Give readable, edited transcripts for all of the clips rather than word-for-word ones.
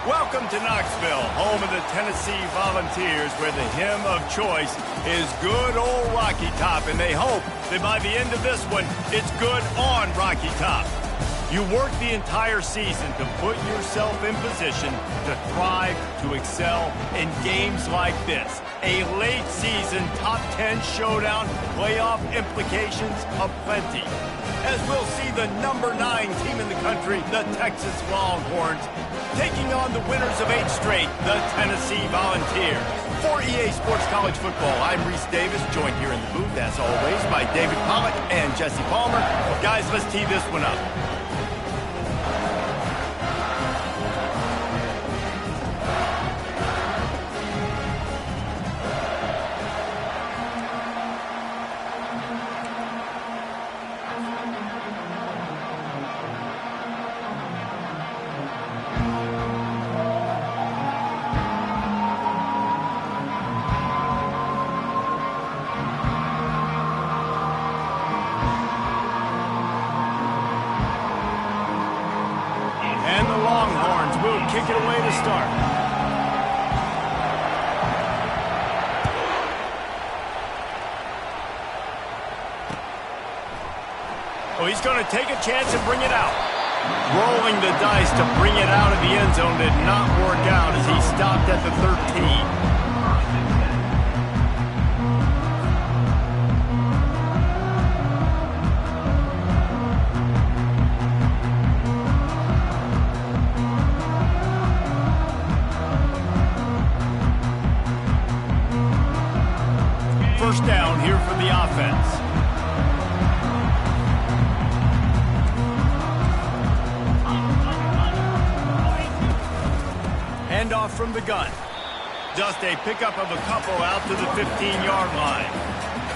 Welcome to Knoxville, home of the Tennessee Volunteers, where the hymn of choice is good old Rocky Top, and they hope that by the end of this one, it's good on Rocky Top. You work the entire season to put yourself in position to thrive, to excel in games like this. A late season top 10 showdown, playoff implications aplenty. As we'll see the number 9 team in the country, the Texas Longhorns, taking on the winners of 8 straight, the Tennessee Volunteers. For EA Sports College Football, I'm Reese Davis, joined here in the booth, as always, by David Pollack and Jesse Palmer. Guys, let's tee this one up. Kick it away to start. Oh, he's going to take a chance and bring it out. Rolling the dice to bring it out of the end zone did not work out as he stopped at the 13. First down here for the offense. Handoff from the gun. Just a pickup of a couple out to the 15-yard line.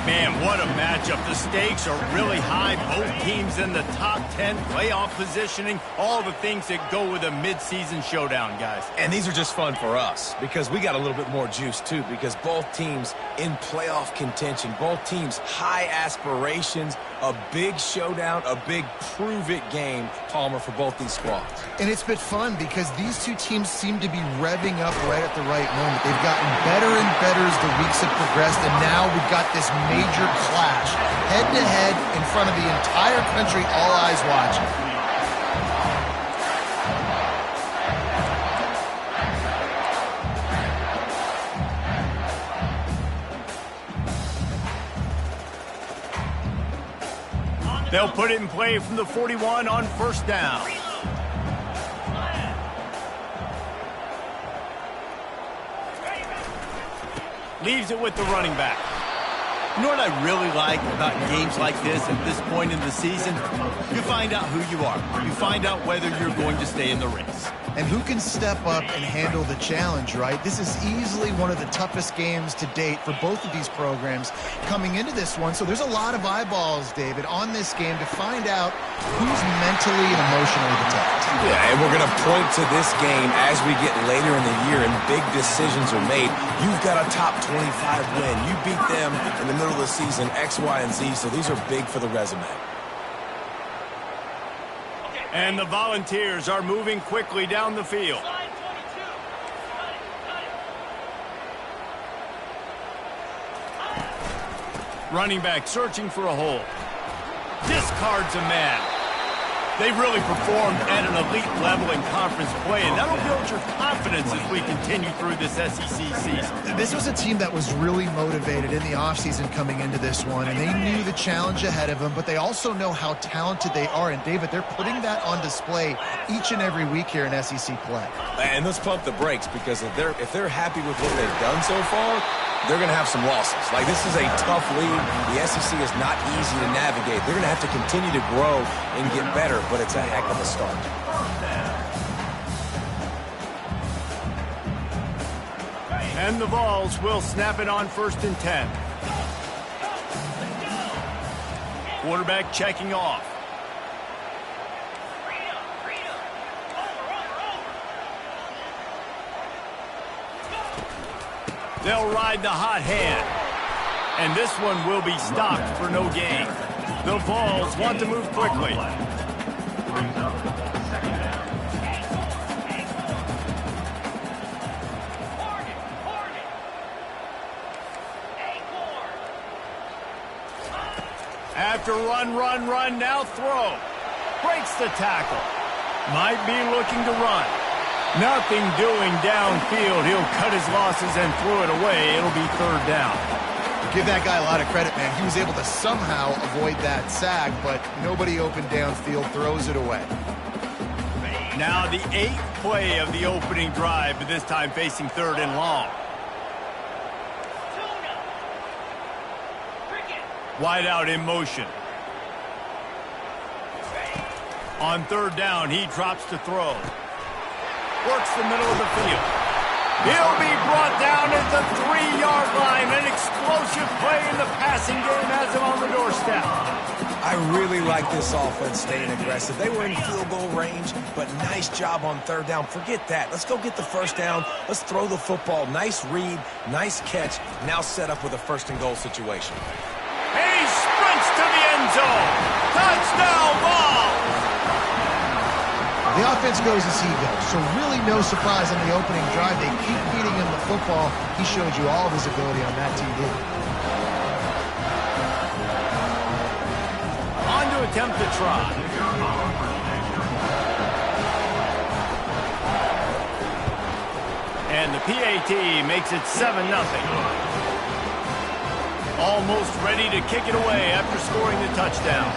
Man, what a matchup. The stakes are really high. Both teams in the top 10, playoff positioning, all the things that go with a midseason showdown, guys. And these are just fun for us because we got a little bit more juice, too, because both teams in playoff contention, both teams high aspirations, a big showdown, a big prove-it game, Palmer, for both these squads. And it's been fun because these two teams seem to be revving up right at the right moment. They've gotten better and better as the weeks have progressed, and now we've got this major clash, head-to-head in front of the entire country, all eyes watching. They'll put it in play from the 41 on first down. Leaves it with the running back. You know what I really like about games like this at this point in the season? You find out who you are. You find out whether you're going to stay in the race. And who can step up and handle the challenge, right? This is easily one of the toughest games to date for both of these programs coming into this one. So there's a lot of eyeballs, David, on this game to find out who's mentally and emotionally the toughest. Yeah, and we're going to point to this game as we get later in the year and big decisions are made. You've got a top 25 win. You beat them in the middle of the season, X, Y, and Z, so these are big for the resume. And the Volunteers are moving quickly down the field. Running back searching for a hole. Discards a man. They really performed at an elite level in conference play, and that'll build your confidence as we continue through this SEC season. This was a team that was really motivated in the offseason coming into this one, and they knew the challenge ahead of them, but they also know how talented they are. And, David, they're putting that on display each and every week here in SEC play. And let's pump the brakes because if they're happy with what they've done so far, they're going to have some losses. Like, this is a tough league. The SEC is not easy to navigate. They're going to have to continue to grow and get better, but it's a heck of a start. And the Vols will snap it on 1st and 10. Quarterback checking off. They'll ride the hot hand. And this one will be stopped for no gain. The Vols want to move quickly. after run, now throw. Breaks the tackle. Might be looking to run. Nothing doing downfield. He'll cut his losses and throw it away. It'll be third down. Give that guy a lot of credit, man. He was able to somehow avoid that sack, but nobody open downfield, throws it away. Now the 8th play of the opening drive, but this time facing third and long. Wide out in motion. On third down, he drops to throw. Works the middle of the field. He'll be brought down at the 3-yard line. An explosive play in the passing game has him on the doorstep. I really like this offense staying aggressive. They were in field goal range, but nice job on third down. Forget that. Let's go get the first down. Let's throw the football. Nice read, nice catch. Now set up with a first and goal situation. And he sprints to the end zone. Touchdown ball. The offense goes as he goes, so really no surprise on the opening drive. They keep feeding him the football. He showed you all of his ability on that TD. On to attempt the try. And the PAT makes it 7-0. Almost ready to kick it away after scoring the touchdown.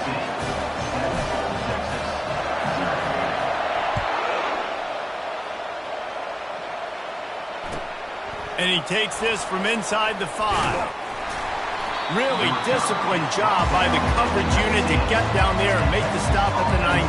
And he takes this from inside the 5. Really disciplined job by the coverage unit to get down there and make the stop at the 19.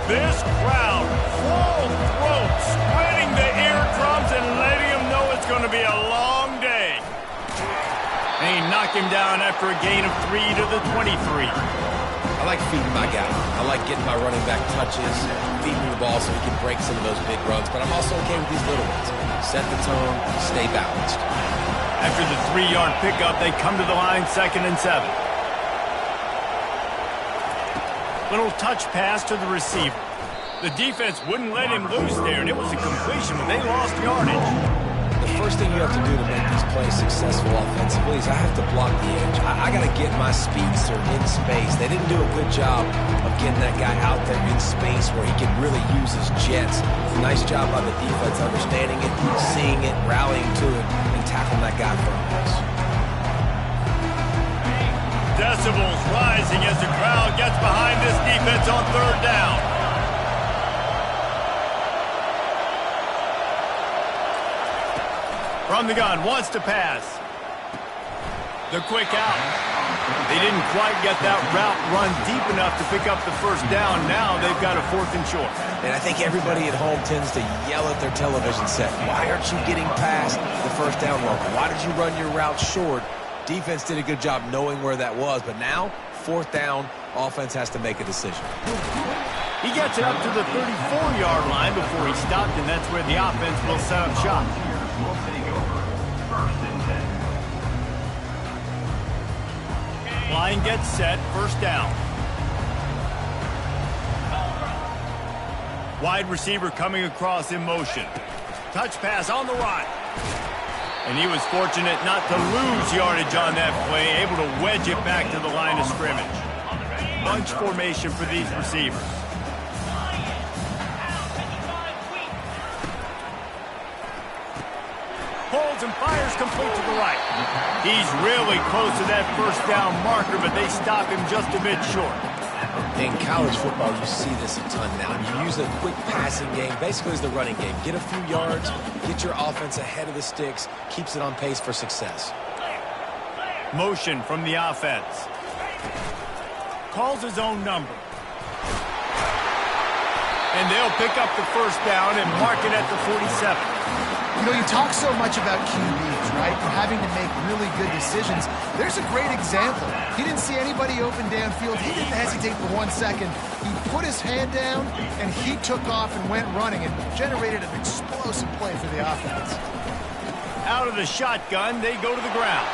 This crowd, full throat, spreading the eardrums and letting him know it's going to be a long day. And he knocked him down after a gain of 3 to the 23. I like feeding my guy. I like getting my running back touches, feeding the ball so he can break some of those big runs. But I'm also okay with these little ones. Set the tone, stay balanced. After the 3-yard pickup, they come to the line, 2nd and 7. Little touch pass to the receiver. The defense wouldn't let him loose there, and it was a completion, but they lost yardage. The first thing you have to do to make these plays successful offensively is I have to block the edge. I got to get my speedster in space. They didn't do a good job of getting that guy out there in space where he can really use his jets. Nice job by the defense understanding it, seeing it, rallying to it, and tackling that guy for a miss. Decibels rising as the crowd gets behind this defense on third down. From the gun, wants to pass. The quick out. They didn't quite get that route run deep enough to pick up the first down. Now they've got a 4th and short. And I think everybody at home tends to yell at their television set. Why aren't you getting past the first down marker? Why did you run your route short? Defense did a good job knowing where that was, but now, 4th down, offense has to make a decision. He gets it up to the 34-yard line before he stopped, and that's where the offense will set up shop. Line gets set, 1st down. Wide receiver coming across in motion. Touch pass on the right. And he was fortunate not to lose yardage on that play, able to wedge it back to the line of scrimmage. Bunch formation for these receivers. Pulls and fires complete to the right. He's really close to that first down marker, but they stop him just a bit short. In college football, you see this a ton now. You use a quick passing game, basically as the running game. Get a few yards, get your offense ahead of the sticks, keeps it on pace for success. Motion from the offense. Calls his own number. And they'll pick up the first down and mark it at the 47. You know, you talk so much about QBs, right? And having to make really good decisions. There's a great example. He didn't see anybody open downfield. He didn't hesitate for 1 second. He put his hand down, and he took off and went running and generated an explosive play for the offense. Out of the shotgun, they go to the ground.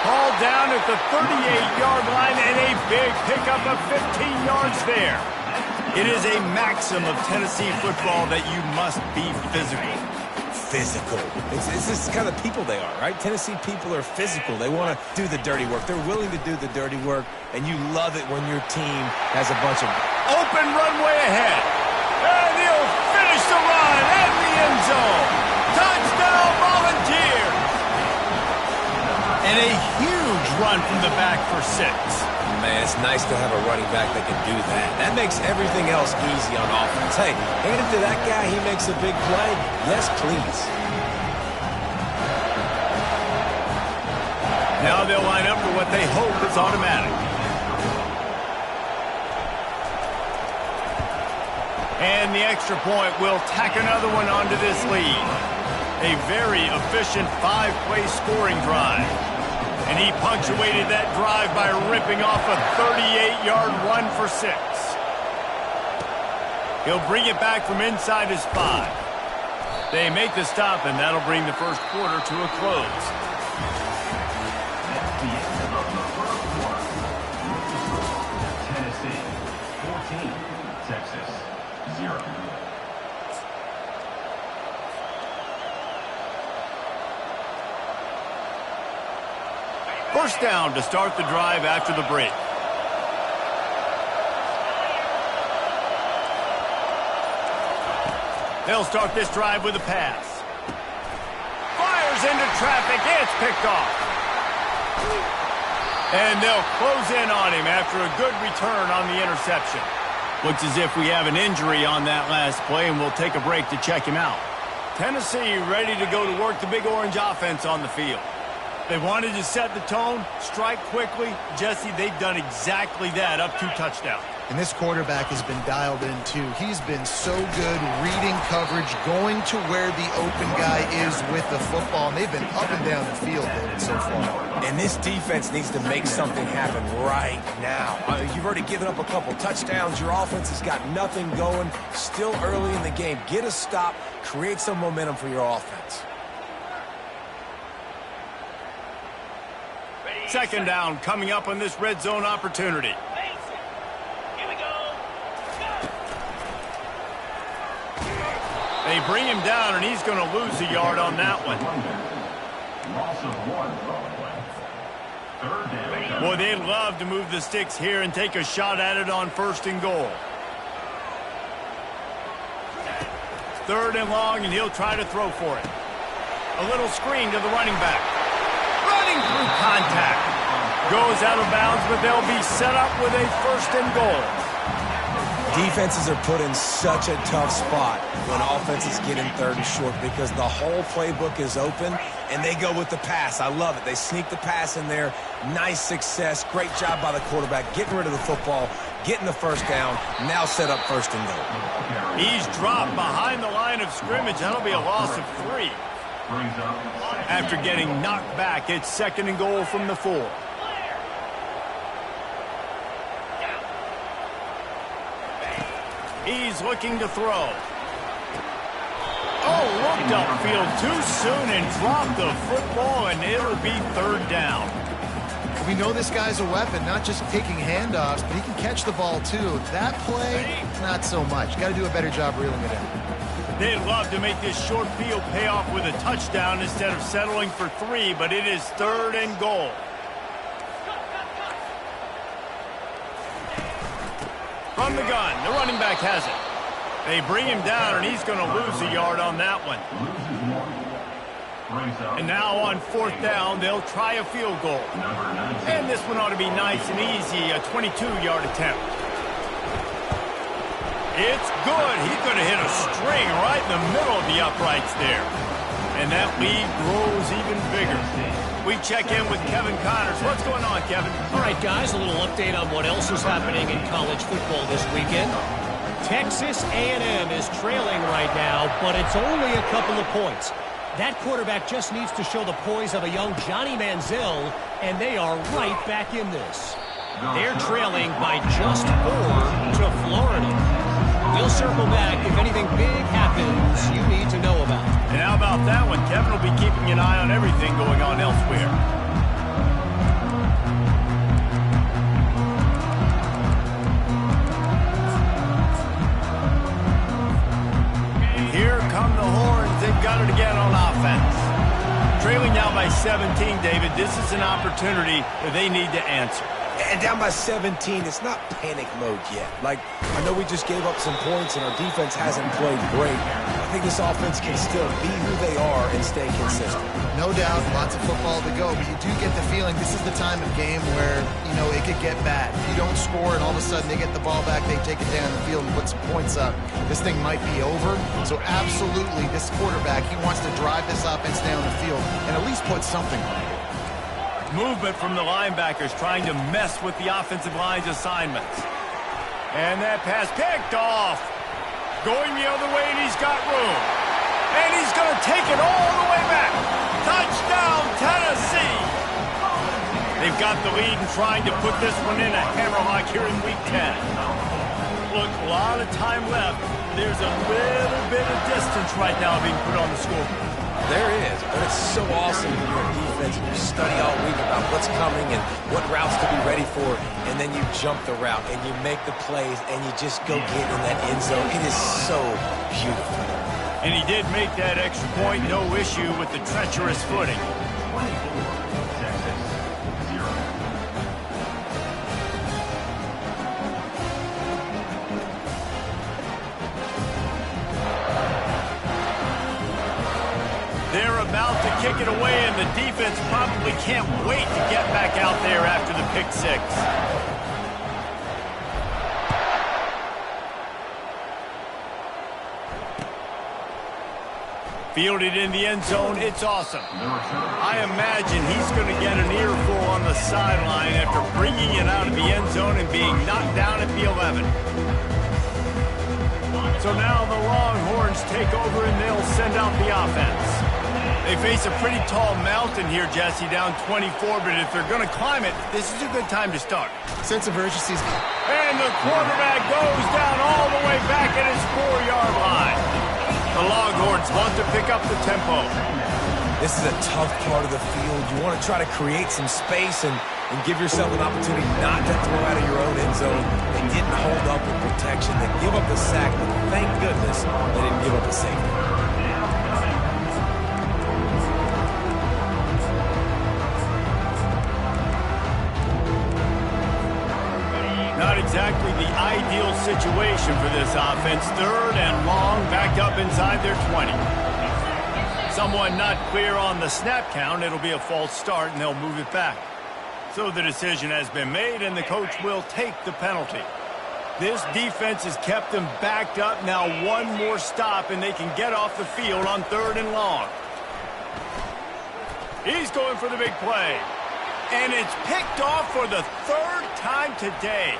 Hauled down at the 38-yard line and a big pickup of 15 yards there. It is a maxim of Tennessee football that you must be physical. Physical. It's this kind of people they are, right? Tennessee people are physical. They want to do the dirty work. They're willing to do the dirty work, and you love it when your team has a bunch of open runway ahead. And he'll finish the run in the end zone. Touchdown, Volunteers! And a huge run from the back for 6. Man, it's nice to have a running back that can do that. That makes everything else easy on offense. Hey, hand it to that guy, he makes a big play. Yes, please. Now they'll line up for what they hope is automatic. And the extra point will tack another one onto this lead. A very efficient 5-play scoring drive. And he punctuated that drive by ripping off a 38-yard run for 6. He'll bring it back from inside his 5. They make the stop, and that'll bring the first quarter to a close. Tennessee 14, Texas 0. First down to start the drive after the break. They'll start this drive with a pass. Fires into traffic. It's picked off. And they'll close in on him after a good return on the interception. Looks as if we have an injury on that last play, and we'll take a break to check him out. Tennessee ready to go to work the Big Orange offense on the field. They wanted to set the tone, strike quickly. Jesse, they've done exactly that, up 2 touchdowns. And this quarterback has been dialed in, too. He's been so good reading coverage, going to where the open guy is with the football. And they've been up and down the field, David, so far. And this defense needs to make something happen right now. You've already given up a couple touchdowns. Your offense has got nothing going. Still early in the game. Get a stop. Create some momentum for your offense. Second down coming up on this red zone opportunity. Here we go. They bring him down, and he's going to lose a yard on that one. Loss of 1. Third down. Boy, they'd love to move the sticks here and take a shot at it on 1st and goal. 3rd and long, and he'll try to throw for it. A little screen to the running back. Running through contact. Goes out of bounds, but they'll be set up with a 1st and goal. Defenses are put in such a tough spot when offenses get in 3rd and short because the whole playbook is open, and they go with the pass. I love it. They sneak the pass in there. Nice success. Great job by the quarterback getting rid of the football, getting the 1st down, now set up 1st and goal. He's dropped behind the line of scrimmage. That'll be a loss of 3. After getting knocked back, it's 2nd and goal from the 4. He's looking to throw. Oh, looked upfield too soon and dropped the football, and it'll be 3rd down. We know this guy's a weapon, not just taking handoffs, but he can catch the ball, too. That play, not so much. Got to do a better job reeling it in. They'd love to make this short field pay off with a touchdown instead of settling for 3, but it is 3rd and goal. From the gun, the running back has it. They bring him down, and he's going to lose a yard on that one. And now on 4th down, they'll try a field goal. And this one ought to be nice and easy, a 22-yard attempt. It's good. He's going to hit a string right in the middle of the uprights there. And that lead grows even bigger. We check in with Kevin Connors. What's going on, Kevin? All right, guys, a little update on what else is happening in college football this weekend. Texas A&M is trailing right now, but it's only a couple of points. That quarterback just needs to show the poise of a young Johnny Manziel, and they are right back in this. They're trailing by just 4 to Florida. We'll circle back if anything big happens you need to know about. And how about that one? Kevin will be keeping an eye on everything going on elsewhere. come the horns. They've got it again on offense. Trailing now by 17, David. This is an opportunity that they need to answer. And down by 17, it's not panic mode yet. Like, I know we just gave up some points and our defense hasn't played great. I think this offense can still be who they are and stay consistent. No doubt, lots of football to go, but you do get the feeling this is the time of game where, it could get bad. If you don't score and all of a sudden they get the ball back, they take it down the field and put some points up, this thing might be over. So absolutely, this quarterback, he wants to drive this offense down the field and at least put something on it. Movement from the linebackers trying to mess with the offensive line's assignments. And that pass picked off. Going the other way, and he's got room. And he's going to take it all the way back. Touchdown, Tennessee! They've got the lead and trying to put this one in a hammerlock here in Week 10. Look, a lot of time left. There's a little bit of distance right now being put on the scoreboard. There is, but it's so awesome when you're a defense and you study all week about what's coming and what routes to be ready for, and then you jump the route and you make the plays and you just go get in that end zone. It is so beautiful. And he did make that extra point, no issue with the treacherous footing. 24, Texas, 0. They're about to kick it away, and the defense probably can't wait to get back out there after the pick six. Fielded in the end zone, it's awesome. I imagine he's going to get an earful on the sideline after bringing it out of the end zone and being knocked down at the 11. So now the Longhorns take over and they'll send out the offense. They face a pretty tall mountain here, Jesse, down 24, but if they're going to climb it, this is a good time to start. Sense of urgency. And the quarterback goes down all the way back at his 4-yard line. The Longhorns want to pick up the tempo. This is a tough part of the field. You want to try to create some space and give yourself an opportunity not to throw out of your own end zone. They didn't hold up with protection. They give up the sack, but thank goodness they didn't give up a safety. Not exactly the ideal situation for this offense. 3rd and long, backed up inside their 20. Someone not clear on the snap count. It'll be a false start, and they'll move it back. So the decision has been made, and the coach will take the penalty. This defense has kept them backed up. Now one more stop, and they can get off the field on 3rd and long. He's going for the big play. And it's picked off for the 3rd time today.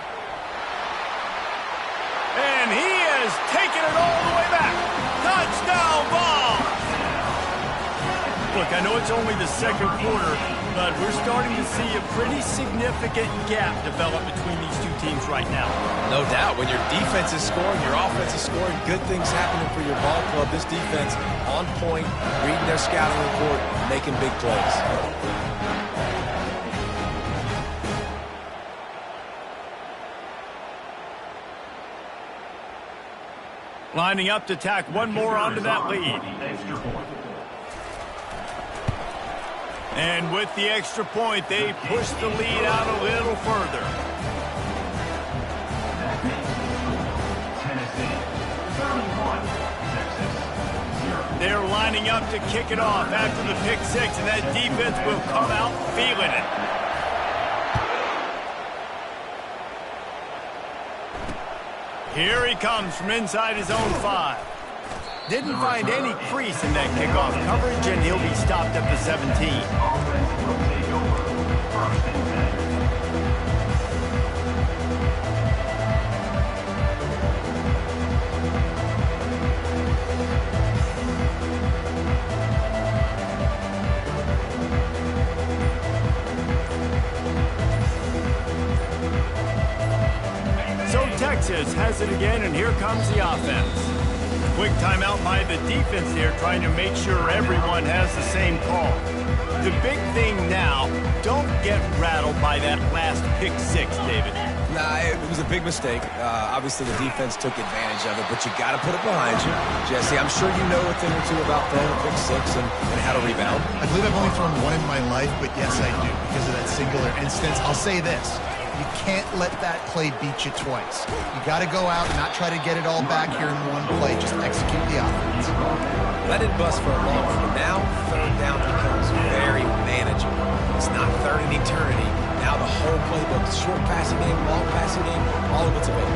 And he has taken it all the way back. Touchdown ball! Look, I know it's only the 2nd quarter, but we're starting to see a pretty significant gap develop between these two teams right now. No doubt. When your defense is scoring, your offense is scoring, good things happening for your ball club. This defense on point, reading their scouting report, making big plays. Lining up to tack one more onto that lead. And with the extra point, they push the lead out a little further. Tennessee, 31, Texas, 0. They're lining up to kick it off after the pick six, and that defense will come out feeling it. Here he comes from inside his own 5. Didn't find any crease in that kickoff coverage, and he'll be stopped at the 17. Offense will take over. 1st and 10. Texas has it again, and here comes the offense. Quick timeout by the defense here, trying to make sure everyone has the same call. The big thing now, don't get rattled by that last pick six, David. Nah, it was a big mistake. Obviously, the defense took advantage of it, but you got to put it behind you. Jesse, I'm sure you know a thing or two about throwing a pick six and how to rebound. I believe I've only thrown one in my life, but yes, I do, because of that singular instance. I'll say this. You can't let that play beat you twice. You got to go out and not try to get it all back here in one play. Just execute the offense. Let it bust for a long one. Now, third down becomes very manageable. It's not third in eternity. Now the whole playbook, short passing game, long passing game, all of it's available.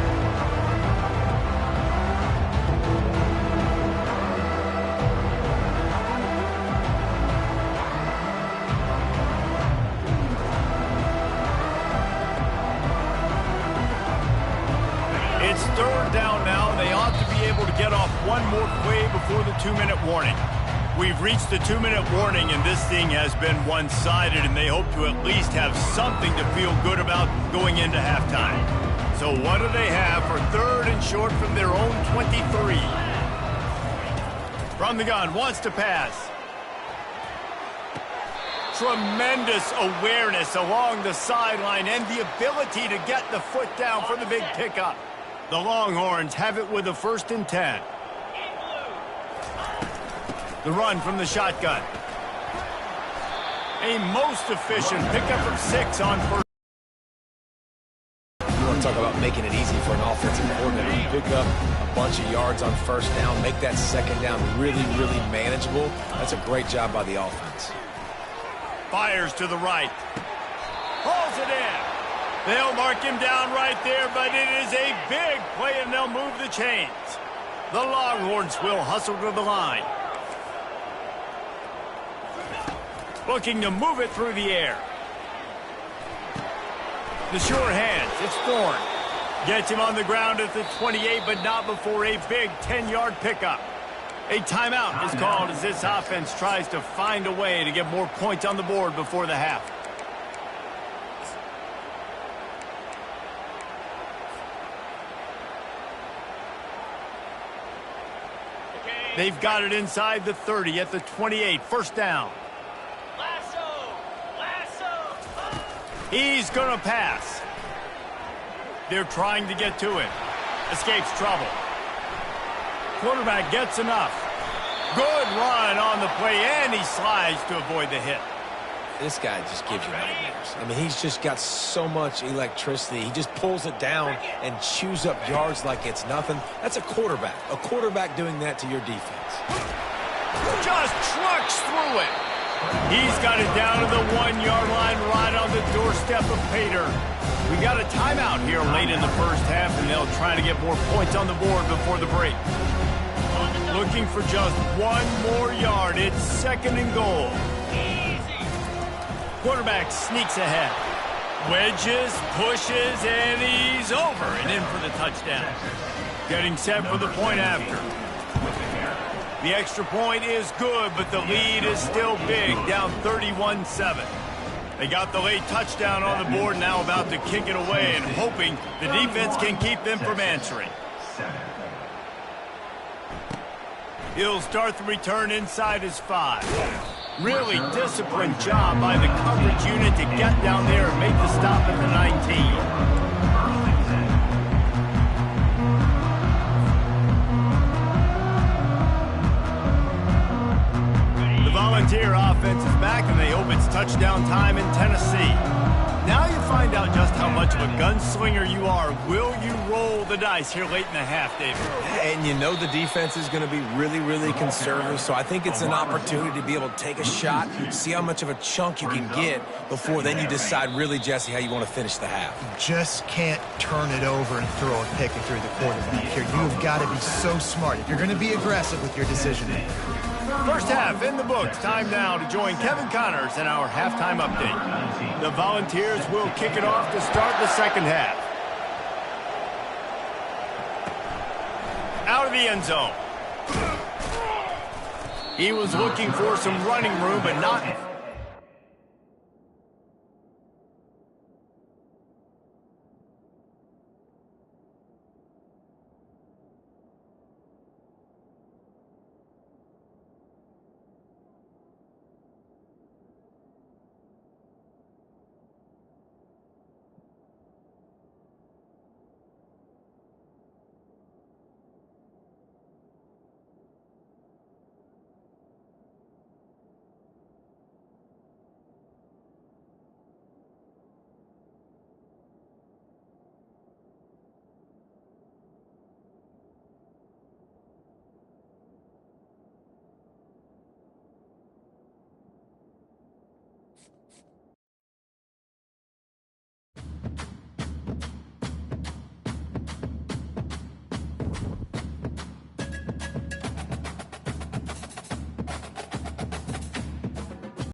It's third down now, and they ought to be able to get off one more play before the 2-minute warning. We've reached the 2-minute warning, and this thing has been one-sided, and they hope to at least have something to feel good about going into halftime. So what do they have for third and short from their own 23? From the gun, wants to pass. Tremendous awareness along the sideline and the ability to get the foot down for the big pickup. The Longhorns have it with a 1st and 10. The run from the shotgun. A most efficient pickup of 6 on first. You want to talk about making it easy for an offensive coordinator. You pick up a bunch of yards on first down, make that second down really, really manageable. That's a great job by the offense. Fires to the right. Pulls it in. They'll mark him down right there, but it is a big play, and they'll move the chains. The Longhorns will hustle to the line. Looking to move it through the air. The sure hands. It's Thorne. Gets him on the ground at the 28, but not before a big 10-yard pickup. A timeout is called as this offense tries to find a way to get more points on the board before the half. They've got it inside the 30 at the 28. First down. He's going to pass. They're trying to get to him. Escapes trouble. Quarterback gets enough. Good run on the play, and he slides to avoid the hit. This guy just gives you nightmares. I mean, he's just got so much electricity. He just pulls it down and chews up yards like it's nothing. That's a quarterback. A quarterback doing that to your defense. Just trucks through it. He's got it down to the 1-yard line right on the doorstep of Pater. We got a timeout here late in the first half, and they'll try to get more points on the board before the break. Looking for just one more yard. It's 2nd and goal. Quarterback sneaks ahead. Wedges, pushes, and he's over and in for the touchdown. Getting set for the point after. The extra point is good, but the lead is still big, down 31-7. They got the late touchdown on the board, now about to kick it away and hoping the defense can keep them from answering. He'll start the return inside his 5. Really disciplined job by the coverage unit to get down there and make the stop at the 19. The Volunteer offense is back, and they hope it's touchdown time in Tennessee. Now you find out just how much of a gunslinger you are. Will you roll the dice here late in the half, David? And you know the defense is going to be really, really conservative, so I think it's an opportunity to be able to take a shot, see how much of a chunk you can get before then you decide really, Jesse, how you want to finish the half. You just can't turn it over and throw a pick through the quarterback here. You've got to be so smart if you're going to be aggressive with your decision-making. First half in the books. Time now to join Kevin Connors in our halftime update. The Volunteers will kick it off to start the second half. Out of the end zone. He was looking for some running room, but not